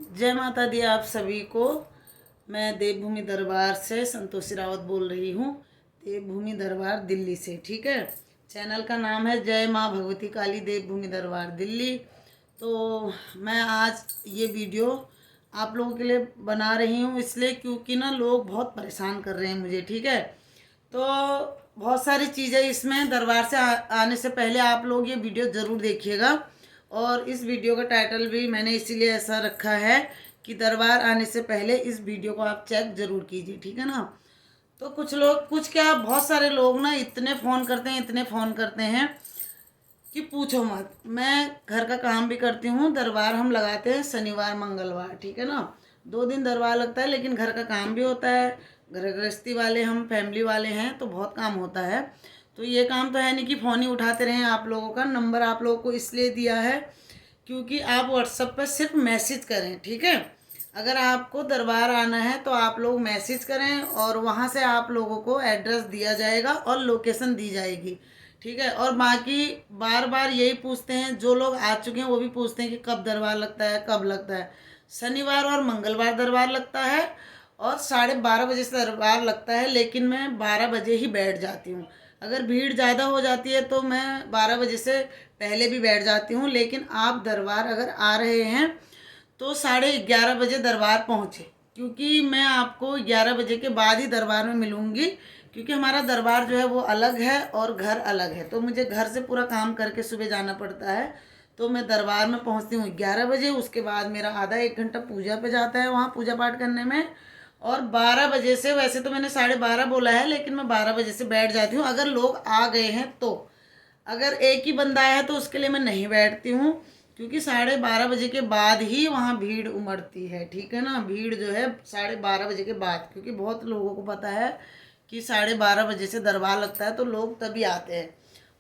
जय माता दी आप सभी को। मैं देवभूमि दरबार से संतोषी रावत बोल रही हूँ। देवभूमि दरबार दिल्ली से, ठीक है। चैनल का नाम है जय माँ भगवती काली देवभूमि दरबार दिल्ली। तो मैं आज ये वीडियो आप लोगों के लिए बना रही हूँ इसलिए क्योंकि ना लोग बहुत परेशान कर रहे हैं मुझे, ठीक है। तो बहुत सारी चीज़ें इसमें दरबार से आने से पहले आप लोग ये वीडियो ज़रूर देखिएगा। और इस वीडियो का टाइटल भी मैंने इसीलिए ऐसा रखा है कि दरबार आने से पहले इस वीडियो को आप चेक ज़रूर कीजिए, ठीक है ना। तो कुछ लोग क्या बहुत सारे लोग ना इतने फ़ोन करते हैं, इतने फ़ोन करते हैं कि पूछो मत। मैं घर का काम भी करती हूँ। दरबार हम लगाते हैं शनिवार मंगलवार, ठीक है ना। 2 दिन दरबार लगता है, लेकिन घर का काम भी होता है। घर गृहस्थी वाले हम फैमिली वाले हैं तो बहुत काम होता है। तो ये काम तो है नहीं कि फ़ोन ही उठाते रहें। आप लोगों का नंबर आप लोगों को इसलिए दिया है क्योंकि आप व्हाट्सएप पर सिर्फ मैसेज करें, ठीक है। अगर आपको दरबार आना है तो आप लोग मैसेज करें और वहाँ से आप लोगों को एड्रेस दिया जाएगा और लोकेशन दी जाएगी, ठीक है। और बाकी बार बार यही पूछते हैं, जो लोग आ चुके हैं वो भी पूछते हैं कि कब दरबार लगता है, कब लगता है। शनिवार और मंगलवार दरबार लगता है और 12:30 बजे से दरबार लगता है, लेकिन मैं 12 बजे ही बैठ जाती हूँ। अगर भीड़ ज़्यादा हो जाती है तो मैं 12 बजे से पहले भी बैठ जाती हूँ। लेकिन आप दरबार अगर आ रहे हैं तो 11:30 बजे दरबार पहुँचे, क्योंकि मैं आपको 11 बजे के बाद ही दरबार में मिलूँगी। क्योंकि हमारा दरबार जो है वो अलग है और घर अलग है, तो मुझे घर से पूरा काम करके सुबह जाना पड़ता है। तो मैं दरबार में पहुंचती हूँ 11 बजे। उसके बाद मेरा आधा 1 घंटा पूजा पे जाता है, वहाँ पूजा पाठ करने में। और 12 बजे से, वैसे तो मैंने 12:30 बोला है, लेकिन मैं 12 बजे से बैठ जाती हूँ अगर लोग आ गए हैं तो। अगर एक ही बंदा है तो उसके लिए मैं नहीं बैठती हूँ, क्योंकि 12:30 बजे के बाद ही वहाँ भीड़ उमड़ती है, ठीक है ना। भीड़ जो है 12:30 बजे के बाद, क्योंकि बहुत लोगों को पता है कि 12:30 बजे से दरबार लगता है तो लोग तभी आते हैं।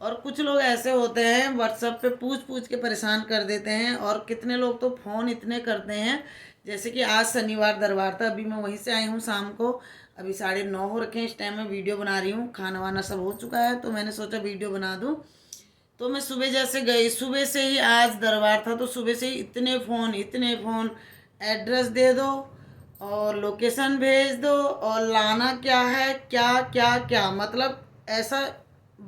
और कुछ लोग ऐसे होते हैं व्हाट्सएप पे पूछ पूछ के परेशान कर देते हैं, और कितने लोग तो फ़ोन इतने करते हैं। जैसे कि आज शनिवार दरबार था, अभी मैं वहीं से आई हूँ शाम को। अभी 9:30 हो रखे हैं, इस टाइम में वीडियो बना रही हूँ। खाना वाना सब हो चुका है तो मैंने सोचा वीडियो बना दूँ। तो मैं सुबह जैसे गई, सुबह से ही आज दरबार था तो सुबह से ही इतने फ़ोन, इतने फ़ोन। एड्रेस दे दो और लोकेशन भेज दो और लाना क्या है, क्या क्या क्या, मतलब ऐसा।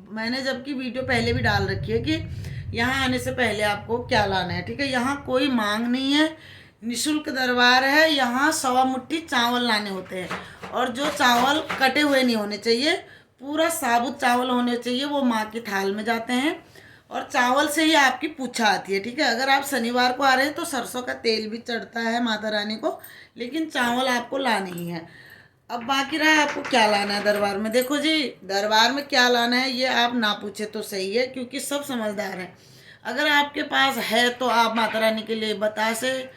मैंने जबकि वीडियो पहले भी डाल रखी है कि यहाँ आने से पहले आपको क्या लाना है, ठीक है। यहाँ कोई मांग नहीं है, निशुल्क दरबार है। यहाँ 1.25 मुट्ठी चावल लाने होते हैं, और जो चावल कटे हुए नहीं होने चाहिए, पूरा साबुत चावल होने चाहिए। वो माँ की थाल में जाते हैं और चावल से ही आपकी पूछा आती है, ठीक है। अगर आप शनिवार को आ रहे हैं तो सरसों का तेल भी चढ़ता है माता रानी को, लेकिन चावल आपको लाने ही है। अब बाकी रहा आपको क्या लाना है दरबार में। देखो जी, दरबार में क्या लाना है ये आप ना पूछे तो सही है, क्योंकि सब समझदार हैं। अगर आपके पास है तो आप माता रानी के लिए बतासे,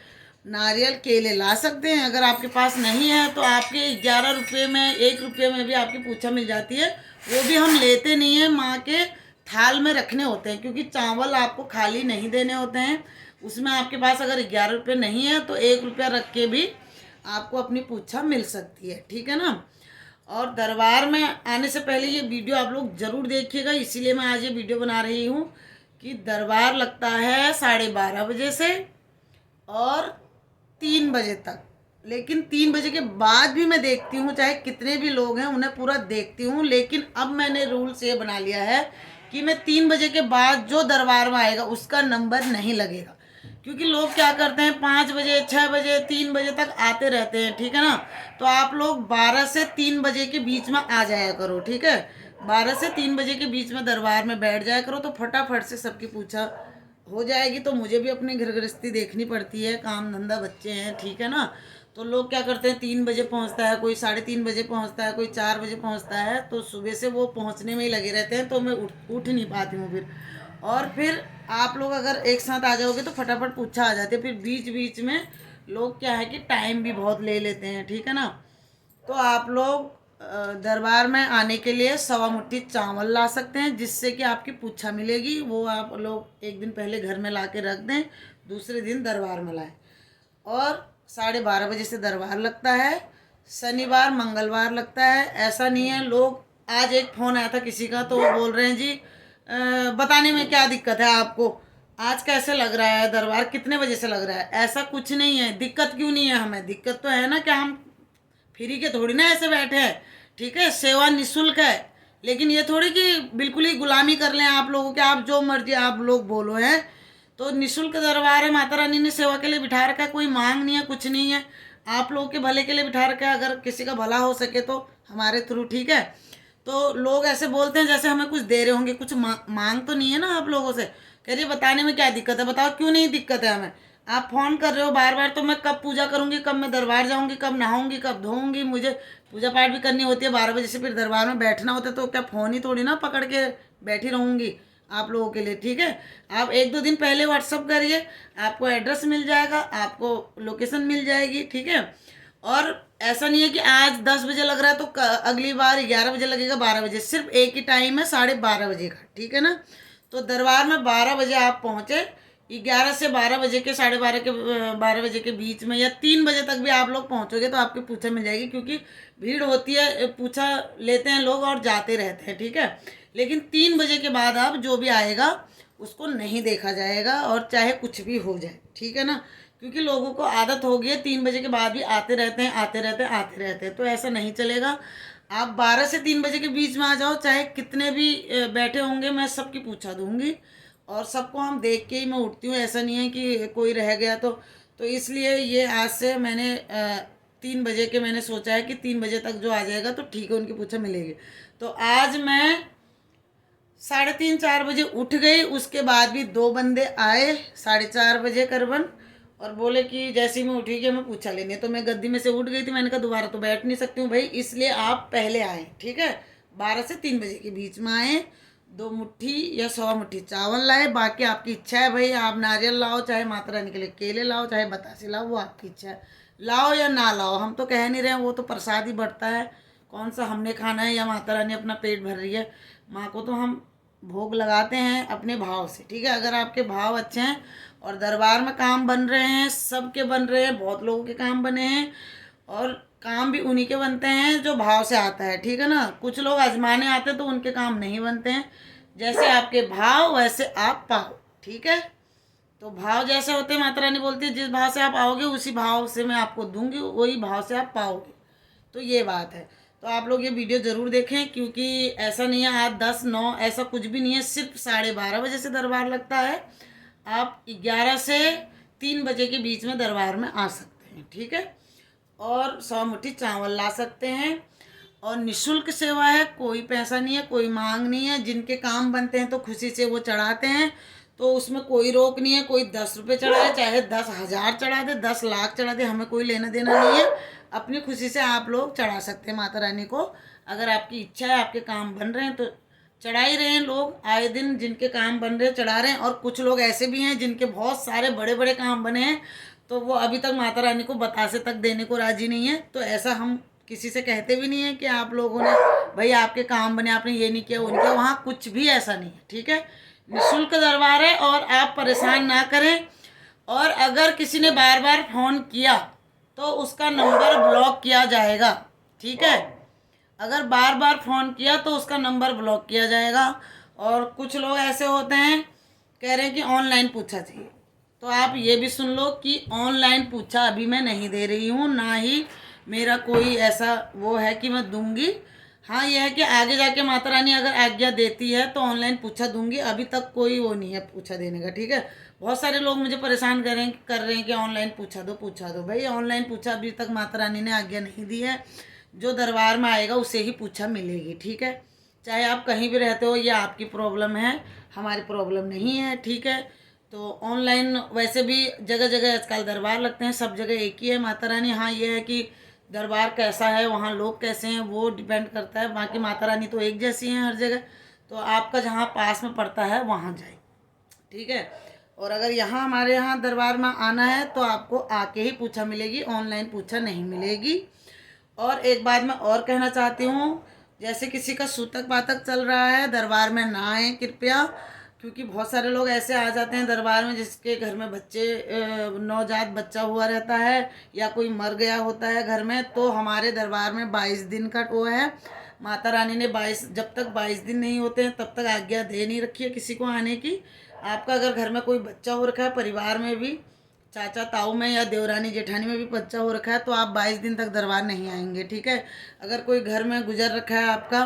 नारियल, केले ला सकते हैं। अगर आपके पास नहीं है तो आपके 11 रुपये में, 1 रुपये में भी आपकी पूछा मिल जाती है। वो भी हम लेते नहीं हैं, माँ के थाल में रखने होते हैं, क्योंकि चावल आपको खाली नहीं देने होते हैं। उसमें आपके पास अगर 11 रुपये नहीं है तो 1 रुपया रख के भी आपको अपनी पूछा मिल सकती है, ठीक है ना। और दरबार में आने से पहले ये वीडियो आप लोग ज़रूर देखिएगा, इसीलिए मैं आज ये वीडियो बना रही हूँ कि दरबार लगता है 12:30 बजे से और 3 बजे तक। लेकिन 3 बजे के बाद भी मैं देखती हूँ, चाहे कितने भी लोग हैं उन्हें पूरा देखती हूँ। लेकिन अब मैंने रूल्स ये बना लिया है कि मैं 3 बजे के बाद जो दरबार में आएगा उसका नंबर नहीं लगेगा। क्योंकि लोग क्या करते हैं, 5 बजे, 6 बजे, 3 बजे तक आते रहते हैं, ठीक है ना। तो आप लोग 12 से 3 बजे के बीच में आ जाया करो, ठीक है। 12 से 3 बजे के बीच में दरबार में बैठ जाया करो, तो फटाफट से सबकी पूछा हो जाएगी। तो मुझे भी अपनी घर गृहस्थी देखनी पड़ती है, काम धंधा, बच्चे हैं, ठीक है ना। तो लोग क्या करते हैं, 3 बजे पहुंचता है कोई, 3:30 बजे पहुंचता है कोई, 4 बजे पहुंचता है। तो सुबह से वो पहुंचने में ही लगे रहते हैं, तो मैं उठ नहीं पाती हूँ फिर। और फिर आप लोग अगर एक साथ आ जाओगे तो फटाफट पूछा आ जाती है। फिर बीच बीच में लोग क्या है कि टाइम भी बहुत ले लेते हैं, ठीक है ना। तो आप लोग दरबार में आने के लिए 1.25 मुट्ठी चावल ला सकते हैं, जिससे कि आपकी पूछा मिलेगी। वो आप लोग एक दिन पहले घर में ला के रख दें, दूसरे दिन दरबार में लाएं। और 12:30 बजे से दरबार लगता है, शनिवार मंगलवार लगता है। ऐसा नहीं है, लोग, आज एक फ़ोन आया था किसी का तो वो बोल रहे हैं जी बताने में क्या दिक्कत है आपको, आज कैसे लग रहा है दरबार, कितने बजे से लग रहा है, ऐसा कुछ नहीं है। दिक्कत क्यों नहीं है हमें, दिक्कत तो है ना कि हम फ्री के थोड़ी ना ऐसे बैठे हैं, ठीक है, सेवा निशुल्क है। लेकिन ये थोड़ी कि बिल्कुल ही गुलामी कर लें आप लोगों के, आप जो मर्जी आप लोग बोलो हैं। तो निशुल्क दरबार है, माता रानी ने सेवा के लिए बिठा रखा है, कोई मांग नहीं है, कुछ नहीं है। आप लोगों के भले के लिए बिठा रखा है, अगर किसी का भला हो सके तो हमारे थ्रू, ठीक है। तो लोग ऐसे बोलते हैं जैसे हमें कुछ दे रहे होंगे, कुछ मांग तो नहीं है ना आप लोगों से। कह रही बताने में क्या दिक्कत है, बताओ क्यों नहीं दिक्कत है हमें। आप फोन कर रहे हो बार बार, तो मैं कब पूजा करूंगी, कब मैं दरबार जाऊंगी, कब नहाऊंगी, कब धोऊंगी, मुझे पूजा पाठ भी करनी होती है, 12 बजे से फिर दरबार में बैठना होता है। तो क्या फ़ोन ही थोड़ी ना पकड़ के बैठी रहूंगी आप लोगों के लिए, ठीक है। आप 1-2 दिन पहले व्हाट्सअप करिए, आपको एड्रेस मिल जाएगा, आपको लोकेशन मिल जाएगी, ठीक है। और ऐसा नहीं है कि आज 10 बजे लग रहा है तो अगली बार 11 बजे लगेगा, 12 बजे, सिर्फ एक ही टाइम है 12:30 बजे का, ठीक है ना। तो दरबार में 12 बजे आप पहुँचे, 11 से 12 बजे के 12:30 के बीच में, या 3 बजे तक भी आप लोग पहुँचोगे तो आपकी पूछा मिल जाएगी, क्योंकि भीड़ होती है, पूछा लेते हैं लोग और जाते रहते हैं, ठीक है। लेकिन 3 बजे के बाद आप जो भी आएगा उसको नहीं देखा जाएगा, और चाहे कुछ भी हो जाए, ठीक है ना। क्योंकि लोगों को आदत हो गई है 3 बजे के बाद भी आते रहते हैं, आते रहते हैं, आते रहते हैं, तो ऐसा नहीं चलेगा। आप 12 से 3 बजे के बीच में आ जाओ, चाहे कितने भी बैठे होंगे, मैं सबकी पूछा दूंगी। और सबको हम देख के ही मैं उठती हूँ, ऐसा नहीं है कि कोई रह गया तो इसलिए ये आज से मैंने 3 बजे के मैंने सोचा है कि 3 बजे तक जो आ जाएगा तो ठीक है, उनकी पूछा मिलेगी। तो आज मैं 3:30-4 बजे उठ गई, उसके बाद भी 2 बंदे आए 4:30 बजे करबन, और बोले कि जैसे ही मैं उठी कि मैं पूछा लेने, तो मैं गद्दी में से उठ गई थी, मैंने कहा दोबारा तो बैठ नहीं सकती हूँ भाई, इसलिए आप पहले आए, ठीक है। 12 से 3 बजे के बीच में आए, 2 मुट्ठी या 100 मुट्ठी चावल लाए, बाकी आपकी इच्छा है भाई, आप नारियल लाओ, चाहे माता रानी के लिए केले लाओ, चाहे बतासे लाओ, वो आपकी इच्छा है, लाओ या ना लाओ, हम तो कह नहीं रहे हैं, वो तो प्रसाद ही बढ़ता है, कौन सा हमने खाना है या माता रानी अपना पेट भर रही है। माँ को तो हम भोग लगाते हैं अपने भाव से, ठीक है। अगर आपके भाव अच्छे हैं और दरबार में काम बन रहे हैं, सबके बन रहे हैं, बहुत लोगों के काम बने हैं, और काम भी उन्हीं के बनते हैं जो भाव से आता है, ठीक है ना। कुछ लोग आजमाने आते हैं तो उनके काम नहीं बनते हैं। जैसे आपके भाव वैसे आप पाओ, ठीक है। तो भाव जैसे होते हैं, माता रानी बोलती है जिस भाव से आप आओगे उसी भाव से मैं आपको दूंगी, वही भाव से आप पाओगे। तो ये बात है। तो आप लोग ये वीडियो ज़रूर देखें, क्योंकि ऐसा नहीं है आज 10-9, ऐसा कुछ भी नहीं है, सिर्फ 12:30 बजे से दरबार लगता है। आप 11 से 3 बजे के बीच में दरबार में आ सकते हैं, ठीक है। और 100 मुट्ठी चावल ला सकते हैं, और निशुल्क सेवा है, कोई पैसा नहीं है, कोई मांग नहीं है। जिनके काम बनते हैं तो खुशी से वो चढ़ाते हैं, तो उसमें कोई रोक नहीं है। कोई 10 रुपये चढ़ाए, चाहे 10,000 चढ़ा दे, 10 लाख चढ़ा दे, हमें कोई लेना देना नहीं है। अपनी खुशी से आप लोग चढ़ा सकते हैं माता रानी को, अगर आपकी इच्छा है, आपके काम बन रहे हैं तो चढ़ा ही रहे हैं। लोग आए दिन जिनके काम बन रहे हैं चढ़ा रहे हैं, और कुछ लोग ऐसे भी हैं जिनके बहुत सारे बड़े बड़े काम बने हैं, तो वो अभी तक माता रानी को बतासे तक देने को राजी नहीं है। तो ऐसा हम किसी से कहते भी नहीं है कि आप लोगों ने भाई आपके काम बने, आपने ये नहीं किया, वो नहीं किया, वहाँ कुछ भी ऐसा नहीं है, ठीक है। निःशुल्क दरबार है, और आप परेशान ना करें। और अगर किसी ने बार बार फ़ोन किया तो उसका नंबर ब्लॉक किया जाएगा, ठीक है। अगर बार बार फ़ोन किया तो उसका नंबर ब्लॉक किया जाएगा। और कुछ लोग ऐसे होते हैं कह रहे हैं कि ऑनलाइन पूछा चाहिए, तो आप ये भी सुन लो कि ऑनलाइन पूछा अभी मैं नहीं दे रही हूँ, ना ही मेरा कोई ऐसा वो है कि मैं दूंगी। हाँ ये है कि आगे जाके माता रानी अगर आज्ञा देती है तो ऑनलाइन पूछा दूंगी, अभी तक कोई वो नहीं है पूछा देने का, ठीक है। बहुत सारे लोग मुझे परेशान कर रहे हैं कि ऑनलाइन पूछा दो, पूछा दो। भाई ऑनलाइन पूछा अभी तक माता रानी ने आज्ञा नहीं दी है, जो दरबार में आएगा उसे ही पूछा मिलेगी, ठीक है। चाहे आप कहीं भी रहते हो, ये आपकी प्रॉब्लम है, हमारी प्रॉब्लम नहीं है, ठीक है। तो ऑनलाइन वैसे भी जगह जगह आजकल दरबार लगते हैं, सब जगह एक ही है माता रानी। हाँ ये है कि दरबार कैसा है, वहाँ लोग कैसे हैं, वो डिपेंड करता है। बाकी माता रानी तो एक जैसी हैं हर जगह। तो आपका जहाँ पास में पड़ता है वहाँ जाए, ठीक है। और अगर यहाँ हमारे यहाँ दरबार में आना है तो आपको आके ही पूछा मिलेगी, ऑनलाइन पूछा नहीं मिलेगी। और एक बात मैं और कहना चाहती हूँ, जैसे किसी का सूतक पातक चल रहा है, दरबार में ना आए कृपया, क्योंकि बहुत सारे लोग ऐसे आ जाते हैं दरबार में जिसके घर में बच्चे नवजात बच्चा हुआ रहता है, या कोई मर गया होता है घर में। तो हमारे दरबार में 22 दिन का वो है, माता रानी ने 22, जब तक 22 दिन नहीं होते हैं तब तक आज्ञा दे नहीं रखी है किसी को आने की। आपका अगर घर में कोई बच्चा हो रखा है, परिवार में भी चाचा ताऊ में या देवरानी जेठानी में भी बच्चा हो रखा है, तो आप 22 दिन तक दरबार नहीं आएंगे, ठीक है। अगर कोई घर में गुजर रखा है आपका,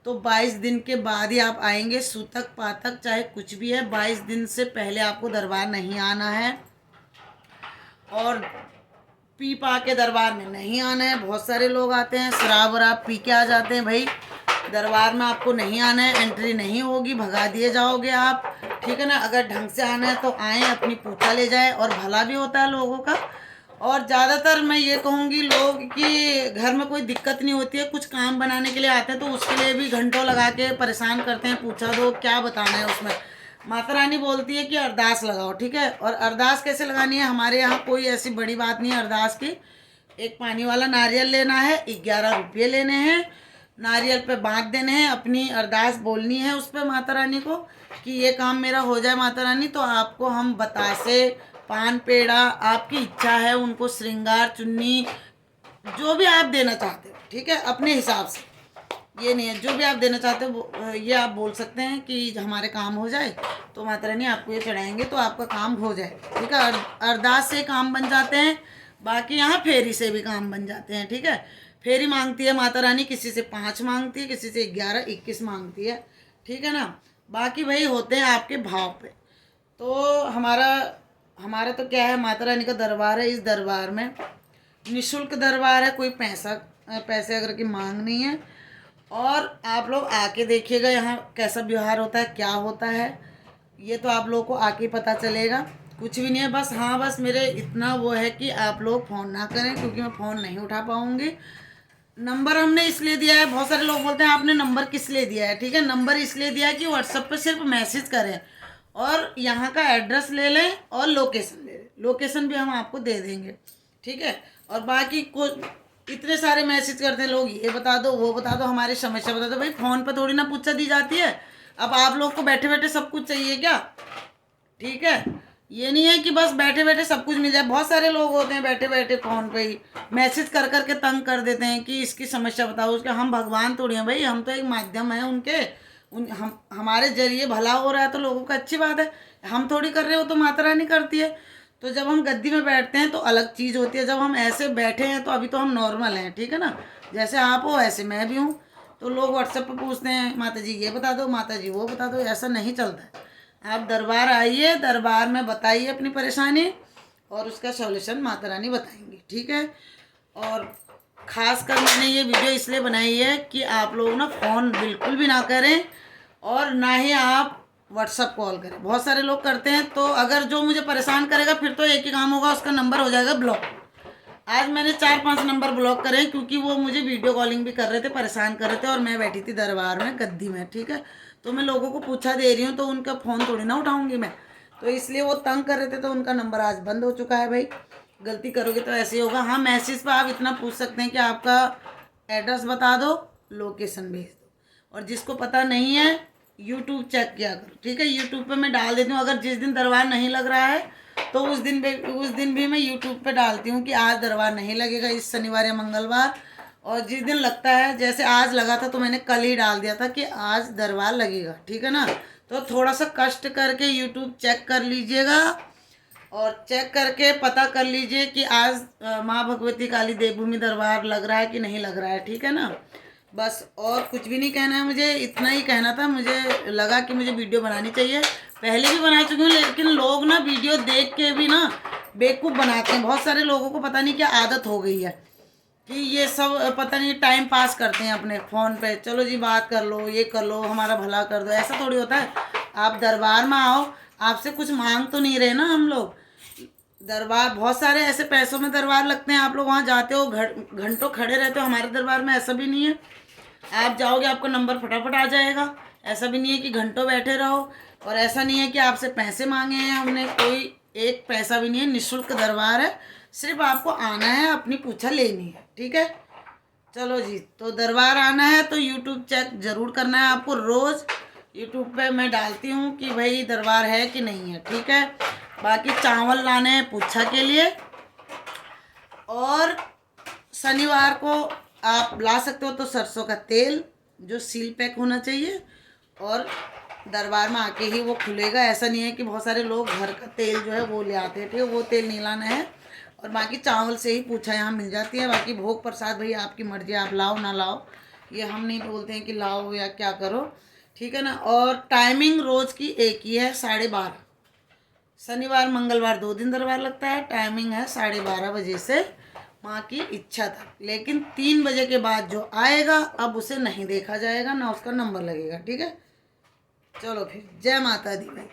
तो 22 दिन के बाद ही आप आएंगे। सूतक पातक चाहे कुछ भी है, 22 दिन से पहले आपको दरबार नहीं आना है। और पी पा के दरबार में नहीं आना है। बहुत सारे लोग आते हैं शराब वराब पी के आ जाते हैं, भाई दरबार में आपको नहीं आना है, एंट्री नहीं होगी, भगा दिए जाओगे आप, ठीक है ना। अगर ढंग से आना है तो आएँ, अपनी पूछा ले जाए, और भला भी होता है लोगों का। और ज़्यादातर मैं ये कहूँगी लोग कि घर में कोई दिक्कत नहीं होती है, कुछ काम बनाने के लिए आते हैं तो उसके लिए भी घंटों लगा के परेशान करते हैं, पूछा दो क्या बताना है उसमें। माता रानी बोलती है कि अरदास लगाओ, ठीक है। और अरदास कैसे लगानी है, हमारे यहाँ कोई ऐसी बड़ी बात नहीं है अरदास की। एक पानी वाला नारियल लेना है, 11 रुपये लेने हैं, नारियल पे बांध देने हैं, अपनी अरदास बोलनी है उस पर माता रानी को कि ये काम मेरा हो जाए माता रानी। तो आपको हम बतासे, पान पेड़ा, आपकी इच्छा है उनको श्रृंगार चुन्नी, जो भी आप देना चाहते हो, ठीक है, अपने हिसाब से। ये नहीं है, जो भी आप देना चाहते हो ये आप बोल सकते हैं कि हमारे काम हो जाए, तो माता रानी आपको ये चढ़ाएंगे तो आपका काम हो जाए, ठीक है। अरदास से काम बन जाते हैं, बाकी यहाँ फेरी से भी काम बन जाते हैं, ठीक है। फेरी मांगती है माता रानी, किसी से 5 मांगती है, किसी से 11, 21 मांगती है, ठीक है ना। बाकी भाई होते हैं आपके भाव पे। तो हमारा तो क्या है, माता रानी का दरबार है। इस दरबार में निःशुल्क दरबार है, कोई पैसे अगर की मांग नहीं है। और आप लोग आके देखिएगा यहाँ कैसा व्यवहार होता है, क्या होता है, ये तो आप लोगों को आके पता चलेगा। कुछ भी नहीं है, बस हाँ, बस मेरे इतना वो है कि आप लोग फ़ोन ना करें, क्योंकि मैं फ़ोन नहीं उठा पाऊँगी। नंबर हमने इसलिए दिया है, बहुत सारे लोग बोलते हैं आपने नंबर किस लिए दिया है, ठीक है। नंबर इसलिए दिया है कि व्हाट्सएप पे सिर्फ मैसेज करें और यहाँ का एड्रेस ले लें और लोकेशन ले लें, लोकेशन भी हम आपको दे देंगे, ठीक है। और बाकी को इतने सारे मैसेज करते हैं लोग, ये बता दो वो बता दो, हमारी समस्या बता दो। भाई फ़ोन पर थोड़ी ना पूछा दी जाती है। अब आप लोग को बैठे बैठे सब कुछ चाहिए क्या, ठीक है। ये नहीं है कि बस बैठे बैठे सब कुछ मिल जाए। बहुत सारे लोग होते हैं बैठे बैठे फ़ोन पे ही मैसेज कर कर के तंग कर देते हैं कि इसकी समस्या बताओ उसका। हम भगवान थोड़ी हैं भाई, हम तो एक माध्यम है उनके, हम हमारे जरिए भला हो रहा है तो लोगों का अच्छी बात है, हम थोड़ी कर रहे हो, तो माता रानी करती है। तो जब हम गद्दी में बैठते हैं तो अलग चीज़ होती है, जब हम ऐसे बैठे हैं तो अभी तो हम नॉर्मल हैं, ठीक है ना। जैसे आप हो वैसे मैं भी हूँ। तो लोग व्हाट्सएप पर पूछते हैं माता जी ये बता दो, माता जी वो बता दो, ऐसा नहीं चलता है। आप दरबार आइए, दरबार में बताइए अपनी परेशानी और उसका सॉल्यूशन माता रानी बताएंगी, ठीक है। और ख़ास कर मैंने ये वीडियो इसलिए बनाई है कि आप लोग ना फ़ोन बिल्कुल भी ना करें और ना ही आप व्हाट्सअप कॉल करें। बहुत सारे लोग करते हैं, तो अगर जो मुझे परेशान करेगा फिर तो एक ही काम होगा, उसका नंबर हो जाएगा ब्लॉक। आज मैंने 4-5 नंबर ब्लॉक करे हैं, क्योंकि वो मुझे वीडियो कॉलिंग भी कर रहे थे, परेशान कर रहे थे, और मैं बैठी थी दरबार में गद्दी में, ठीक है। तो मैं लोगों को पूछा दे रही हूँ, तो उनका फ़ोन थोड़ी ना उठाऊंगी मैं, तो इसलिए वो तंग कर रहे थे, तो उनका नंबर आज बंद हो चुका है। भाई गलती करोगे तो ऐसे ही होगा। हाँ, मैसेज पर आप इतना पूछ सकते हैं कि आपका एड्रेस बता दो, लोकेशन भेज दो। और जिसको पता नहीं है यूट्यूब चेक किया करो, ठीक है। यूट्यूब पे मैं डाल देती हूँ, अगर जिस दिन दरबार नहीं लग रहा है तो उस दिन भी मैं यूट्यूब पे डालती हूँ कि आज दरबार नहीं लगेगा, इस शनिवार या मंगलवार। और जिस दिन लगता है, जैसे आज लगा था तो मैंने कल ही डाल दिया था कि आज दरबार लगेगा, ठीक है ना। तो थोड़ा सा कष्ट करके यूट्यूब चेक कर लीजिएगा और चेक करके पता कर लीजिए कि आज माँ भगवती काली देवभूमि दरबार लग रहा है कि नहीं लग रहा है, ठीक है ना। बस और कुछ भी नहीं कहना है मुझे, इतना ही कहना था। मुझे लगा कि मुझे वीडियो बनानी चाहिए, पहले भी बना चुकी हूँ, लेकिन लोग ना वीडियो देख के भी ना बेवकूफ़ बनाते हैं। बहुत सारे लोगों को पता नहीं क्या आदत हो गई है कि ये सब पता नहीं टाइम पास करते हैं अपने फ़ोन पे, चलो जी बात कर लो, ये कर लो, हमारा भला कर दो। ऐसा थोड़ी होता है। आप दरबार में आओ, आपसे कुछ मांग तो नहीं रहे ना हम लोग। दरबार बहुत सारे ऐसे पैसों में दरबार लगते हैं, आप लोग वहाँ जाते हो घंटों खड़े रहते हो। हमारे दरबार में ऐसा भी नहीं है, आप जाओगे आपका नंबर फटाफट आ जाएगा। ऐसा भी नहीं है कि घंटों बैठे रहो, और ऐसा नहीं है कि आपसे पैसे मांगे हैं हमने, कोई एक पैसा भी नहीं है। निःशुल्क दरबार है, सिर्फ आपको आना है, अपनी पूछा लेनी है, ठीक है। चलो जी, तो दरबार आना है तो यूट्यूब चेक ज़रूर करना है आपको। रोज़ यूट्यूब पे मैं डालती हूँ कि भाई दरबार है कि नहीं है, ठीक है। बाकी चावल लाने हैं पूछा के लिए, और शनिवार को आप ला सकते हो तो सरसों का तेल जो सील पैक होना चाहिए, और दरबार में आके ही वो खुलेगा। ऐसा नहीं है कि बहुत सारे लोग घर का तेल जो है वो ले आते हैं, ठीक है, वो तेल नहीं लाना है। और बाकी चावल से ही पूछा यहाँ मिल जाती है। बाकी भोग प्रसाद भाई आपकी मर्जी, आप लाओ ना लाओ, ये हम नहीं बोलते हैं कि लाओ या क्या करो, ठीक है ना। और टाइमिंग रोज़ की एक ही है, 12:30। शनिवार मंगलवार 2 दिन दरबार लगता है। टाइमिंग है 12:30 बजे से माँ की इच्छा तक। लेकिन 3 बजे के बाद जो आएगा अब उसे नहीं देखा जाएगा, ना उसका नंबर लगेगा, ठीक है। चलो फिर, जय माता दी भाई।